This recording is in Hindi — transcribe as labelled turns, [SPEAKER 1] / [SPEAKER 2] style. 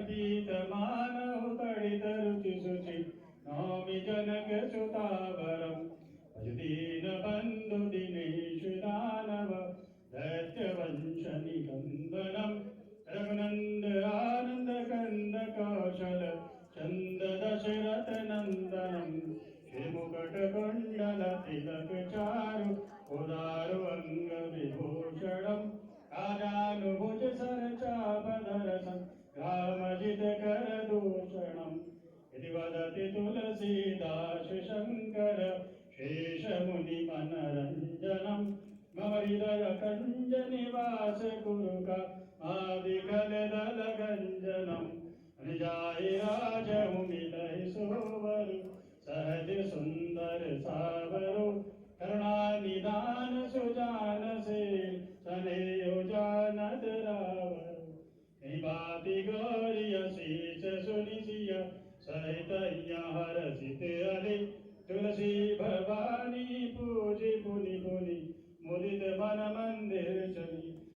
[SPEAKER 1] पीत मानव तडित रुचि शुचि नौमि जनक सुतावरम् दीन बंधु दिनेशु दानव दैत्य वंश निकंदनम रघुनंद आनंद कंद कौशल चंद दशरथ नंदनम श्रीमुकट कुंडल तिलक चारु उदारु अंग विभूषणम राजानुभुज सरचापधरसं रामजित कर दूषणम इति वदति तुलसीदास शंकर शेषमुनि मनरंजनम मम हृदय कंज निवास गुरुका आदिकल दल गंजनम निजाय राज मिलहि सोवर सहज सुंदर सावरो करुणा निदान सुजान से सनेह जानत रावर निबाति गौरी शीच सुनिसिय सहित हरसित अरे तुलसी भवानी पूजी पुनि पुनि मुदित मन मंदिर चल